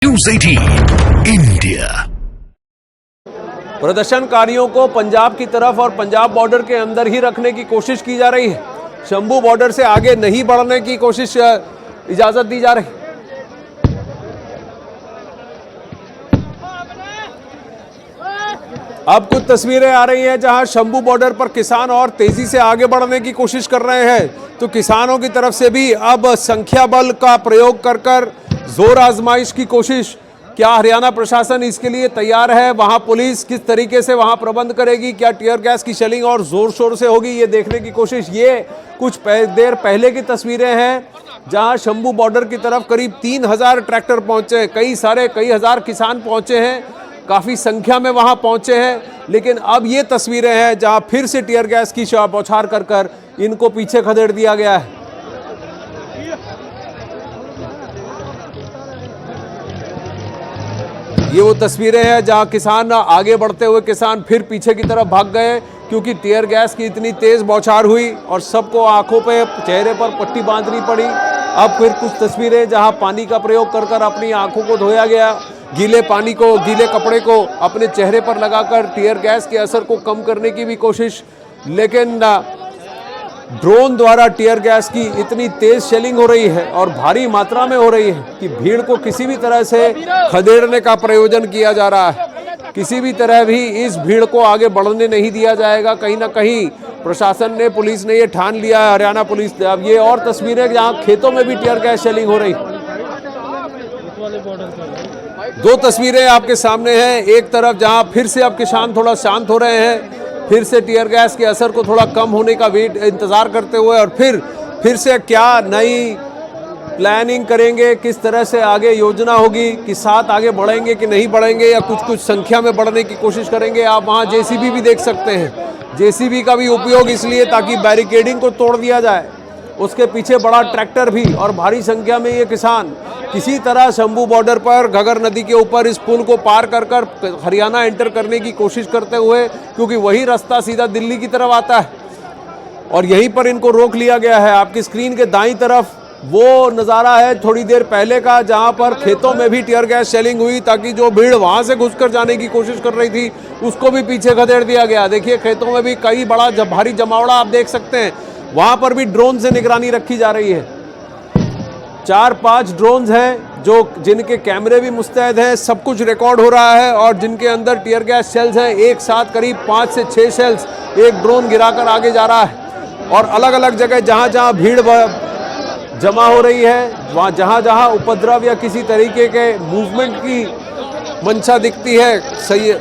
News 18 India. प्रदर्शनकारियों को पंजाब की तरफ और पंजाब बॉर्डर के अंदर ही रखने की कोशिश की जा रही है। शंभू बॉर्डर से आगे नहीं बढ़ने की कोशिश इजाजत दी जा रही। अब कुछ तस्वीरें आ रही हैं जहां शंभू बॉर्डर पर किसान और तेजी से आगे बढ़ने की कोशिश कर रहे हैं, तो किसानों की तरफ से भी अब संख्या बल का प्रयोग कर जोर आजमाइश की कोशिश। क्या हरियाणा प्रशासन इसके लिए तैयार है? वहां पुलिस किस तरीके से वहां प्रबंध करेगी? क्या टीयर गैस की शेलिंग और जोर शोर से होगी, ये देखने की कोशिश। ये कुछ देर पहले की तस्वीरें हैं जहां शंभू बॉर्डर की तरफ करीब 3000 ट्रैक्टर पहुंचे, कई हजार किसान पहुंचे हैं, काफी संख्या में वहां पहुंचे हैं। लेकिन अब ये तस्वीरें हैं जहां फिर से टीयर गैस की बौछार कर इनको पीछे खदेड़ दिया गया है। ये वो तस्वीरें हैं जहां किसान आगे बढ़ते हुए किसान फिर पीछे की तरफ भाग गए, क्योंकि टीयर गैस की इतनी तेज बौछार हुई और सबको आंखों पे, चेहरे पर पट्टी बांधनी पड़ी। अब फिर कुछ तस्वीरें जहां पानी का प्रयोग कर अपनी आंखों को धोया गया, गीले पानी को, गीले कपड़े को अपने चेहरे पर लगाकर टीयर गैस के असर को कम करने की भी कोशिश। लेकिन ड्रोन द्वारा टीयर गैस की इतनी तेज शेलिंग हो रही है और भारी मात्रा में हो रही है कि भीड़ को किसी भी तरह से खदेड़ने का प्रयोजन किया जा रहा है। किसी भी तरह भी इस भीड़ को आगे बढ़ने नहीं दिया जाएगा। कहीं ना कहीं प्रशासन ने, पुलिस ने ये ठान लिया है, हरियाणा पुलिस ने। अब ये और तस्वीरें जहां खेतों में भी टीयर गैस शेलिंग हो रही। दो तस्वीरें आपके सामने हैं। एक तरफ जहां फिर से अब किसान थोड़ा शांत हो रहे हैं, फिर से टीयर गैस के असर को थोड़ा कम होने का इंतजार करते हुए, और फिर से क्या नई प्लानिंग करेंगे, किस तरह से आगे योजना होगी, कि साथ आगे बढ़ेंगे कि नहीं बढ़ेंगे, या कुछ संख्या में बढ़ने की कोशिश करेंगे। आप वहां जेसीबी भी देख सकते हैं। जेसीबी का भी उपयोग इसलिए ताकि बैरिकेडिंग को तोड़ दिया जाए। उसके पीछे बड़ा ट्रैक्टर भी और भारी संख्या में ये किसान किसी तरह शंभू बॉर्डर पर घगर नदी के ऊपर इस पुल को पार कर हरियाणा एंटर करने की कोशिश करते हुए, क्योंकि वही रास्ता सीधा दिल्ली की तरफ आता है और यहीं पर इनको रोक लिया गया है। आपकी स्क्रीन के दाईं तरफ वो नज़ारा है थोड़ी देर पहले का, जहां पर खेतों में भी टीयर गैस शेलिंग हुई ताकि जो भीड़ वहां से घुसकर जाने की कोशिश कर रही थी उसको भी पीछे खदेड़ दिया गया। देखिए खेतों में भी कई बड़ा भारी जमावड़ा आप देख सकते हैं। वहां पर भी ड्रोन से निगरानी रखी जा रही है। 4-5 ड्रोन्स हैं जिनके कैमरे भी मुस्तैद हैं, सब कुछ रिकॉर्ड हो रहा है और जिनके अंदर टीयर गैस शेल्स हैं। एक साथ करीब 5 से 6 शेल्स एक ड्रोन गिराकर आगे जा रहा है और अलग अलग जगह जहां भीड़ जमा हो रही है, वहां जहां उपद्रव या किसी तरीके के मूवमेंट की मंशा दिखती है, सही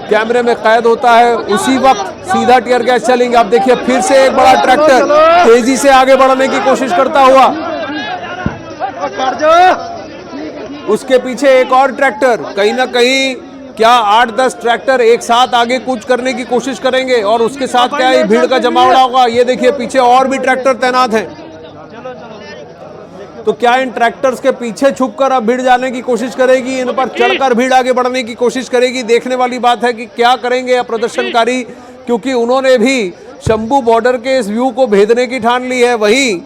कैमरे में कैद होता है, उसी वक्त सीधा टीयर गैस चलेंगे। आप देखिए फिर से एक बड़ा ट्रैक्टर तेजी से आगे बढ़ने की कोशिश करता हुआ, उसके पीछे एक और ट्रैक्टर। कहीं ना कहीं क्या 8-10 ट्रैक्टर एक साथ आगे कूच करने की कोशिश करेंगे और उसके साथ क्या ये भीड़ का जमावड़ा होगा। ये देखिए पीछे और भी ट्रैक्टर तैनात हैं। तो क्या इन ट्रैक्टर्स के पीछे छुपकर अब भीड़ जाने की कोशिश करेगी, इन पर चढ़कर भीड़ आगे बढ़ने की कोशिश करेगी? देखने वाली बात है कि क्या करेंगे प्रदर्शनकारी, क्योंकि उन्होंने भी शंभू बॉर्डर के इस व्यू को भेदने की ठान ली है। वहीं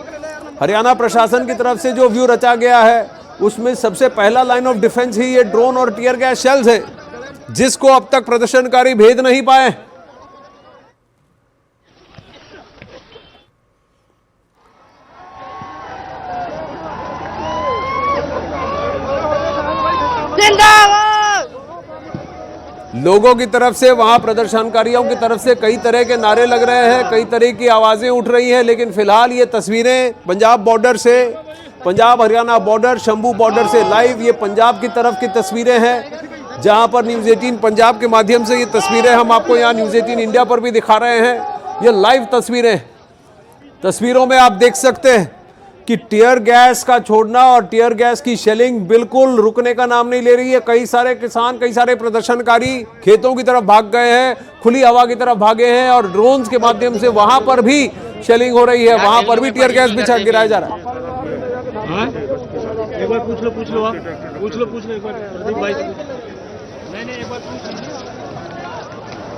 हरियाणा प्रशासन की तरफ से जो व्यू रचा गया है उसमें सबसे पहला लाइन ऑफ डिफेंस ही ये ड्रोन और टीयर गैस शेल्स है, जिसको अब तक प्रदर्शनकारी भेद नहीं पाए। लोगों की तरफ से, वहां प्रदर्शनकारियों की तरफ से कई तरह के नारे लग रहे हैं, कई तरह की आवाजें उठ रही हैं। लेकिन फिलहाल ये तस्वीरें पंजाब बॉर्डर से, पंजाब हरियाणा बॉर्डर, शंभू बॉर्डर से लाइव ये पंजाब की तरफ की तस्वीरें हैं, जहां पर न्यूज़ 18 पंजाब के माध्यम से ये तस्वीरें हम आपको यहाँ न्यूज़ 18 इंडिया पर भी दिखा रहे हैं। ये लाइव तस्वीरें, तस्वीरों में आप देख सकते हैं कि टीयर गैस का छोड़ना और टीयर गैस की शेलिंग बिल्कुल रुकने का नाम नहीं ले रही है। कई सारे किसान, कई सारे प्रदर्शनकारी खेतों की तरफ भाग गए हैं, खुली हवा की तरफ भागे हैं और ड्रोन्स के माध्यम से वहां पर भी शेलिंग हो रही है, वहां पर भी टीयर गैस बिछा गिराया जा रहा है। एक बार पूछ लो आप, पूछ लो एक बार प्रदीप भाई से। नहीं एक बार पूछ।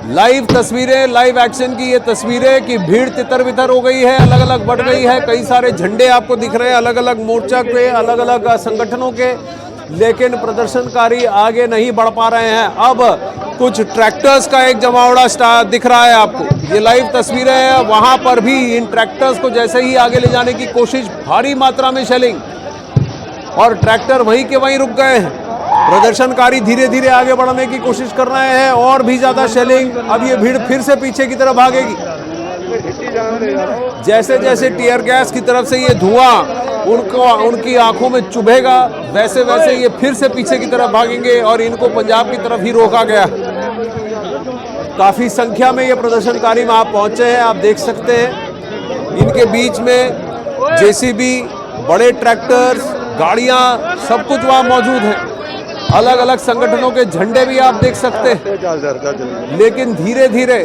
लाइव तस्वीरें, लाइव एक्शन की ये तस्वीरें कि भीड़ तितर बितर हो गई है, अलग अलग बढ़ गई है। कई सारे झंडे आपको दिख रहे हैं अलग अलग मोर्चा के, अलग अलग संगठनों के, लेकिन प्रदर्शनकारी आगे नहीं बढ़ पा रहे हैं। अब कुछ ट्रैक्टर्स का एक जमावड़ा दिख रहा है आपको, ये लाइव तस्वीरें हैं। वहां पर भी इन ट्रैक्टर्स को जैसे ही आगे ले जाने की कोशिश, भारी मात्रा में शेलिंग, और ट्रैक्टर वहीं के वहीं रुक गए हैं। प्रदर्शनकारी धीरे धीरे आगे बढ़ने की कोशिश कर रहे हैं, और भी ज्यादा शेलिंग। अब ये भीड़ फिर से पीछे की तरफ भागेगी। जैसे जैसे टीयर गैस की तरफ से ये धुआं उनकी आंखों में चुभेगा, वैसे वैसे ये फिर से पीछे की तरफ भागेंगे, और इनको पंजाब की तरफ ही रोका गया। काफी संख्या में ये प्रदर्शनकारी वहां पहुंचे हैं, आप देख सकते हैं। इनके बीच में जेसीबी, बड़े ट्रैक्टर्स, गाड़ियां, सब कुछ वहां मौजूद है। अलग अलग संगठनों के झंडे भी आप देख सकते हैं। लेकिन धीरे धीरे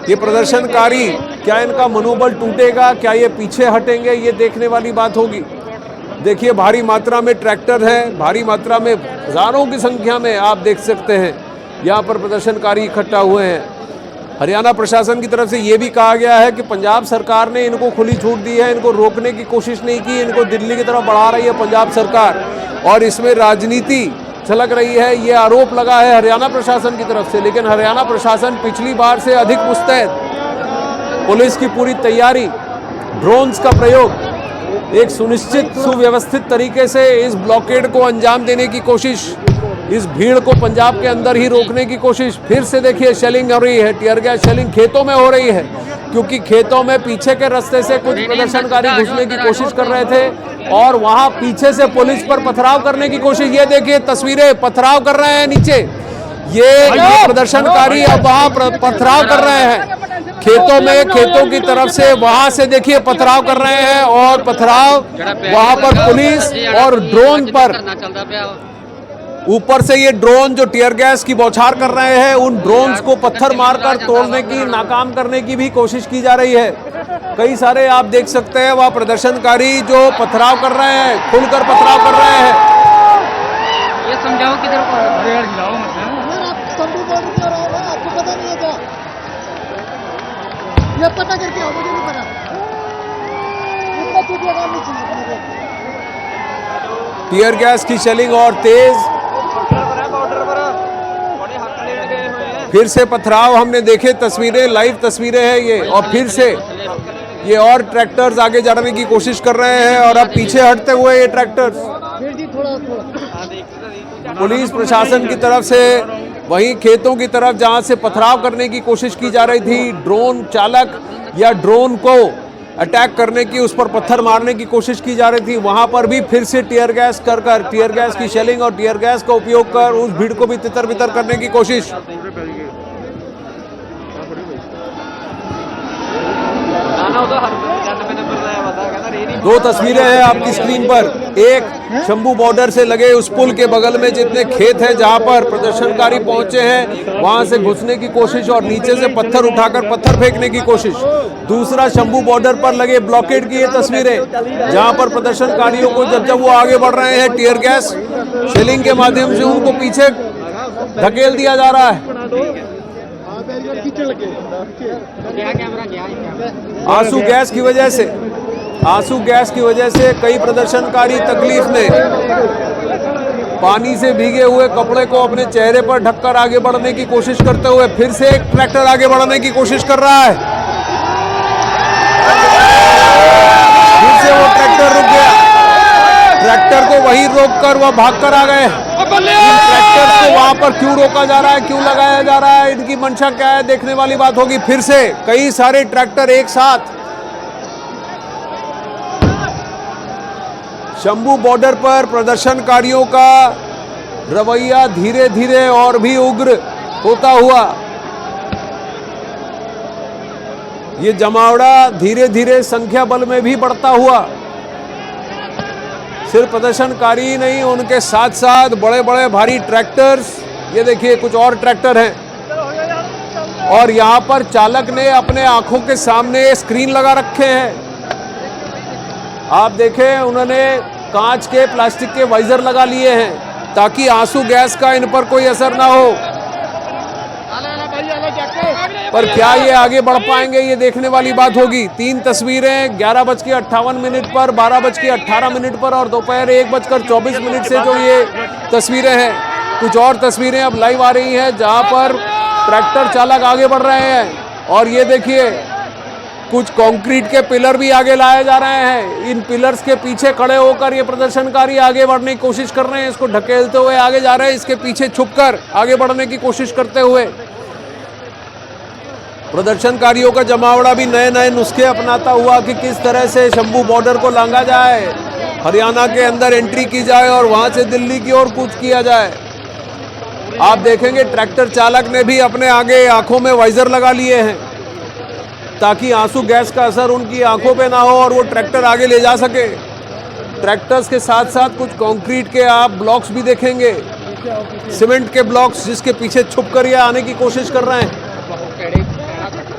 ये प्रदर्शनकारी, क्या इनका मनोबल टूटेगा, क्या ये पीछे हटेंगे, ये देखने वाली बात होगी। देखिए भारी मात्रा में ट्रैक्टर है, भारी मात्रा में, हजारों की संख्या में आप देख सकते हैं यहाँ पर प्रदर्शनकारी इकट्ठा हुए हैं। हरियाणा प्रशासन की तरफ से ये भी कहा गया है कि पंजाब सरकार ने इनको खुली छूट दी है, इनको रोकने की कोशिश नहीं की, इनको दिल्ली की तरफ बढ़ा रही है पंजाब सरकार, और इसमें राजनीति छलक रही है, ये आरोप लगा है हरियाणा प्रशासन की तरफ से। लेकिन हरियाणा प्रशासन पिछली बार से अधिक मुस्तैद, पुलिस की पूरी तैयारी, ड्रोन्स का प्रयोग, एक सुनिश्चित सुव्यवस्थित तरीके से इस ब्लॉकेड को अंजाम देने की कोशिश, इस भीड़ को पंजाब के अंदर ही रोकने की कोशिश। फिर से देखिए शेलिंग हो रही है, टीयर गैस शेलिंग खेतों में हो रही है, क्योंकि खेतों में पीछे के रास्ते से कुछ प्रदर्शनकारी घुसने की कोशिश कर रहे थे, और वहां पीछे से पुलिस पर पथराव करने की कोशिश। ये देखिए तस्वीरें, पथराव कर रहे हैं नीचे ये प्रदर्शनकारी, अब वहां पथराव कर रहे हैं खेतों में, खेतों की तरफ से वहां से देखिए पथराव कर रहे हैं, और पथराव वहां पर पुलिस और ड्रोन पर, ऊपर से ये ड्रोन जो टीयर गैस की बौछार कर रहे हैं, उन ड्रोन्स को पत्थर मारकर तोड़ने की, नाकाम करने की भी कोशिश की जा रही है। कई सारे आप देख सकते हैं वह प्रदर्शनकारी जो पथराव कर रहे हैं, खुलकर पथराव कर रहे हैं। ये समझाओ किधर को आपको पता नहीं है क्या? ये पता करके आओ, मुझे नहीं पता। इतना चुप लगा नहीं चाहिए। टीयर गैस की शेलिंग और तेज, फिर से पथराव हमने देखे, तस्वीरें, लाइव तस्वीरें हैं ये, और फिर से ये और ट्रैक्टर्स आगे जाने की कोशिश कर रहे हैं, और अब पीछे हटते हुए ये ट्रैक्टर्स पुलिस प्रशासन की तरफ से वहीं खेतों की तरफ जहां से पथराव करने की कोशिश की जा रही थी, ड्रोन चालक या ड्रोन को अटैक करने की, उस पर पत्थर मारने की कोशिश की जा रही थी, वहां पर भी फिर से टीयर गैस कर टीयर गैस की शेलिंग और टीयर गैस का उपयोग कर उस भीड़ को भी तितर बितर करने की कोशिश। दो तस्वीरें हैं आपकी स्क्रीन पर, एक शंभू बॉर्डर से लगे उस पुल के बगल में जितने खेत हैं जहां पर प्रदर्शनकारी पहुंचे हैं, वहां से घुसने की कोशिश और नीचे से पत्थर उठाकर पत्थर फेंकने की कोशिश। दूसरा शंभू बॉर्डर पर लगे ब्लॉकेड की ये तस्वीरें, जहां पर प्रदर्शनकारियों को जब वो आगे बढ़ रहे हैं, टीयर गैस शेलिंग के माध्यम से उनको पीछे धकेल दिया जा रहा है। आंसू गैस की वजह से, आंसू गैस की वजह से कई प्रदर्शनकारी तकलीफ में पानी से भीगे हुए कपड़े को अपने चेहरे पर ढककर आगे बढ़ने की कोशिश करते हुए फिर से एक ट्रैक्टर आगे बढ़ने की कोशिश कर रहा है। फिर से वो ट्रैक्टर रुक गया, ट्रैक्टर को वहीं रोककर वह भागकर आ गए। ट्रैक्टर को वहां पर क्यों रोका जा रहा है, क्यों लगाया जा रहा है, इनकी मंशा क्या है, देखने वाली बात होगी। फिर से कई सारे ट्रैक्टर एक साथ शंभू बॉर्डर पर प्रदर्शनकारियों का रवैया धीरे धीरे और भी उग्र होता हुआ, ये जमावड़ा धीरे धीरे संख्या बल में भी बढ़ता हुआ, सिर्फ प्रदर्शनकारी ही नहीं, उनके साथ साथ बड़े बड़े भारी ट्रैक्टर्स, ये देखिए कुछ और ट्रैक्टर हैं, और यहां पर चालक ने अपने आंखों के सामने स्क्रीन लगा रखे हैं। आप देखें, उन्होंने कांच के, प्लास्टिक के वाइजर लगा लिए हैं ताकि आंसू गैस का इन पर कोई असर ना हो। पर क्या ये आगे बढ़ पाएंगे, ये देखने वाली बात होगी। 3 तस्वीरें 11:58 पर, 12:18 पर और दोपहर 1:24 से जो ये तस्वीरें हैं। कुछ और तस्वीरें अब लाइव आ रही हैं जहां पर ट्रैक्टर चालक आगे बढ़ रहे हैं और ये देखिए कुछ कंक्रीट के पिलर भी आगे लाए जा रहे हैं। इन पिलर्स के पीछे खड़े होकर ये प्रदर्शनकारी आगे बढ़ने की कोशिश कर रहे हैं, इसको ढकेलते हुए आगे जा रहे हैं, इसके पीछे छुपकर आगे बढ़ने की कोशिश करते हुए। प्रदर्शनकारियों का जमावड़ा भी नए नए नुस्खे अपनाता हुआ कि किस तरह से शंभू बॉर्डर को लांघा जाए, हरियाणा के अंदर एंट्री की जाए और वहां से दिल्ली की ओर कूच किया जाए। आप देखेंगे ट्रैक्टर चालक ने भी अपने आगे आंखों में वाइजर लगा लिए हैं ताकि आंसू गैस का असर उनकी आंखों पे ना हो और वो ट्रैक्टर आगे ले जा सके। ट्रैक्टर्स के साथ साथ कुछ कंक्रीट के आप ब्लॉक्स भी देखेंगे, सीमेंट के ब्लॉक्स, जिसके पीछे छुपकर ये आने की कोशिश कर रहे हैं।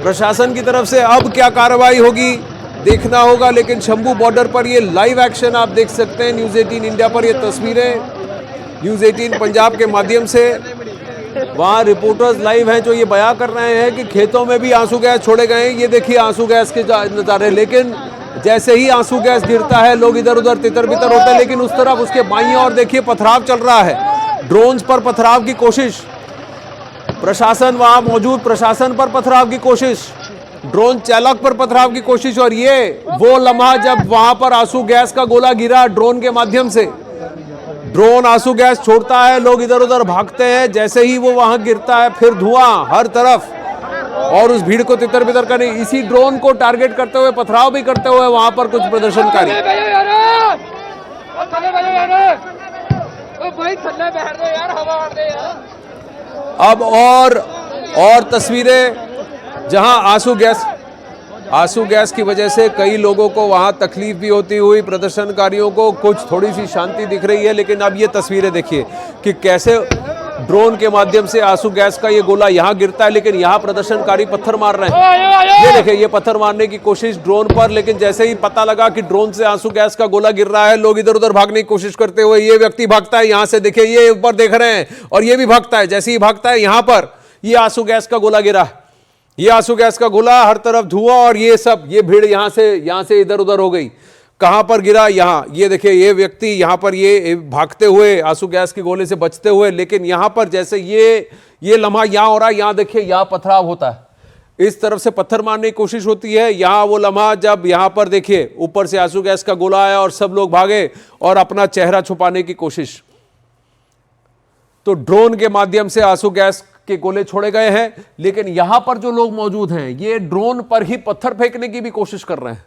प्रशासन की तरफ से अब क्या कार्रवाई होगी देखना होगा, लेकिन शंभू बॉर्डर पर ये लाइव एक्शन आप देख सकते हैं। न्यूज़ 18 इंडिया पर ये तस्वीरें, न्यूज़ 18 पंजाब के माध्यम से वहाँ रिपोर्टर्स लाइव हैं जो ये बयां कर रहे हैं कि खेतों में भी आंसू गैस छोड़े गए हैं। ये देखिए आंसू गैस के नज़ारे, लेकिन जैसे ही आंसू गैस गिरता है लोग इधर उधर तितर बितर होते हैं, लेकिन उस तरफ उसके बाईं ओर देखिए पथराव चल रहा है। ड्रोन्स पर पथराव की कोशिश, प्रशासन वहाँ मौजूद प्रशासन पर पथराव की कोशिश, ड्रोन चालक पर पथराव की कोशिश। और ये वो लम्हा जब वहाँ पर आंसू गैस का गोला गिरा ड्रोन के माध्यम से, ड्रोन आंसू गैस छोड़ता है, लोग इधर उधर भागते हैं, जैसे ही वो वहां गिरता है फिर धुआं हर तरफ और उस भीड़ को तितर बितर करने, इसी ड्रोन को टारगेट करते हुए पथराव भी करते हुए वहां पर कुछ प्रदर्शनकारी। अब और तस्वीरें जहां आंसू गैस की वजह से कई लोगों को वहां तकलीफ भी होती हुई, प्रदर्शनकारियों को कुछ थोड़ी सी शांति दिख रही है। लेकिन अब ये तस्वीरें देखिए कि कैसे ड्रोन के माध्यम से आंसू गैस का ये गोला यहां गिरता है, लेकिन यहां प्रदर्शनकारी पत्थर मार रहे हैं। ये देखिए ये पत्थर मारने की कोशिश ड्रोन पर, लेकिन जैसे ही पता लगा कि ड्रोन से आंसू गैस का गोला गिर रहा है, लोग इधर उधर भागने की कोशिश करते हुए, ये व्यक्ति भागता है यहां से, देखिए ये ऊपर देख रहे हैं, और ये भी भागता है। जैसे ही भागता है यहां पर ये आंसू गैस का गोला गिरा, ये आंसू गैस का गोला, हर तरफ धुआं और ये सब, ये भीड़ यहां से इधर उधर हो गई। कहां पर गिरा? यहां, ये देखिए ये व्यक्ति यहां पर ये भागते हुए आंसू गैस के गोले से बचते हुए, लेकिन यहां पर जैसे ये लम्हा यहां हो रहा है, यहां देखिए यहां पथराव होता है, इस तरफ से पत्थर मारने की कोशिश होती है। यहां वो लम्हा जब यहां पर देखिए ऊपर से आंसू गैस का गोला आया और सब लोग भागे और अपना चेहरा छुपाने की कोशिश। तो ड्रोन के माध्यम से आंसू गैस के गोले छोड़े गए हैं, लेकिन यहां पर जो लोग मौजूद हैं ये ड्रोन पर ही पत्थर फेंकने की भी कोशिश कर रहे हैं।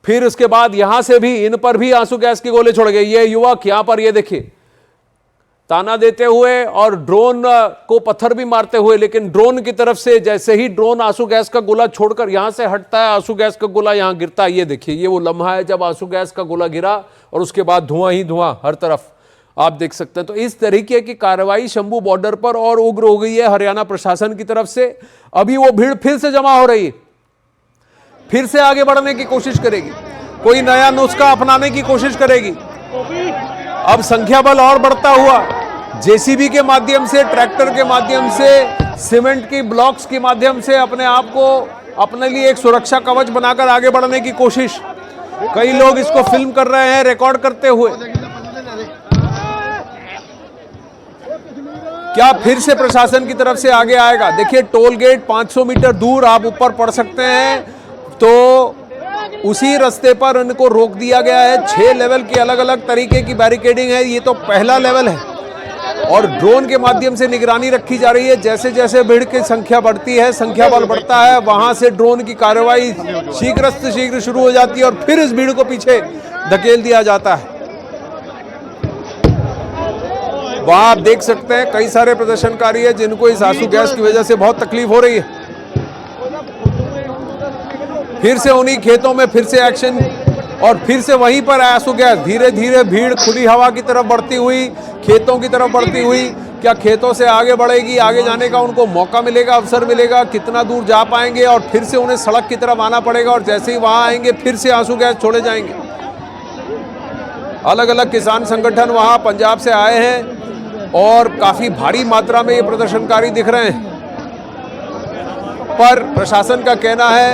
फिर उसके बाद यहां से भी इन पर भी आंसू गैस के गोले छोड़े गए। ये युवक यहां पर ये देखिए ताना देते हुए और ड्रोन को पत्थर भी मारते हुए, लेकिन ड्रोन की तरफ से जैसे ही ड्रोन आंसू गैस का गोला छोड़कर यहां से हटता है, आंसू गैस का गोला यहां गिरता है। ये देखिए ये वो लम्हा है जब आंसू गैस का गोला गिरा और उसके बाद धुआं ही धुआं हर तरफ आप देख सकते हैं। तो इस तरीके की कार्रवाई शंभू बॉर्डर पर और उग्र हो गई है हरियाणा प्रशासन की तरफ से। अभी वो भीड़ फिर से जमा हो रही है, फिर से आगे बढ़ने की कोशिश करेगी, कोई नया नुस्खा अपनाने की कोशिश करेगी। अब संख्या बल और बढ़ता हुआ जेसीबी के माध्यम से, ट्रैक्टर के माध्यम से, सीमेंट की ब्लॉक्स के माध्यम से अपने आप को अपने लिए एक सुरक्षा कवच बनाकर आगे बढ़ने की कोशिश। कई लोग इसको फिल्म कर रहे हैं रिकॉर्ड करते हुए। क्या फिर से प्रशासन की तरफ से आगे आएगा? देखिए टोल गेट 500 मीटर दूर आप ऊपर पड़ सकते हैं, तो उसी रास्ते पर उनको रोक दिया गया है। 6 लेवल की अलग अलग तरीके की बैरिकेडिंग है, ये तो पहला लेवल है और ड्रोन के माध्यम से निगरानी रखी जा रही है। जैसे जैसे भीड़ की संख्या बढ़ती है, संख्या बल बढ़ता है, वहां से ड्रोन की कार्रवाई शीघ्र से शीघ्र शुरू हो जाती है और फिर इस भीड़ को पीछे धकेल दिया जाता है। वहां आप देख सकते हैं कई सारे प्रदर्शनकारी हैं जिनको इस आंसू गैस की वजह से बहुत तकलीफ हो रही है। फिर से उन्हीं खेतों में फिर से एक्शन और फिर से वहीं पर आंसू गैस। धीरे धीरे भीड़ खुली हवा की तरफ बढ़ती हुई, खेतों की तरफ बढ़ती हुई। क्या खेतों से आगे बढ़ेगी? आगे जाने का उनको मौका मिलेगा, अवसर मिलेगा? कितना दूर जा पाएंगे? और फिर से उन्हें सड़क की तरफ आना पड़ेगा और जैसे ही वहां आएंगे फिर से आंसू गैस छोड़े जाएंगे। अलग अलग किसान संगठन वहां पंजाब से आए हैं और काफी भारी मात्रा में ये प्रदर्शनकारी दिख रहे हैं। पर प्रशासन का कहना है,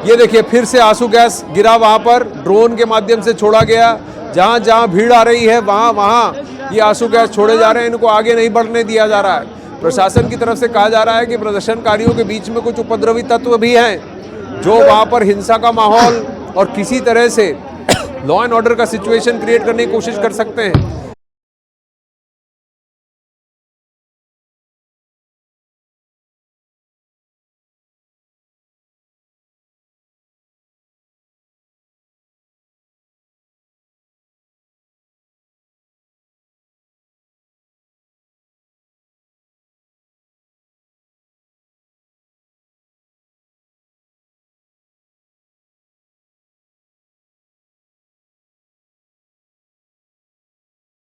ये देखिए फिर से आंसू गैस गिरा वहां पर, ड्रोन के माध्यम से छोड़ा गया। जहां जहां भीड़ आ रही है वहां वहां ये आंसू गैस छोड़े जा रहे हैं, इनको आगे नहीं बढ़ने दिया जा रहा है। प्रशासन की तरफ से कहा जा रहा है कि प्रदर्शनकारियों के बीच में कुछ उपद्रवी तत्व भी हैं जो वहां पर हिंसा का माहौल और किसी तरह से लॉ एंड ऑर्डर का सिचुएशन क्रिएट करने की कोशिश कर सकते हैं।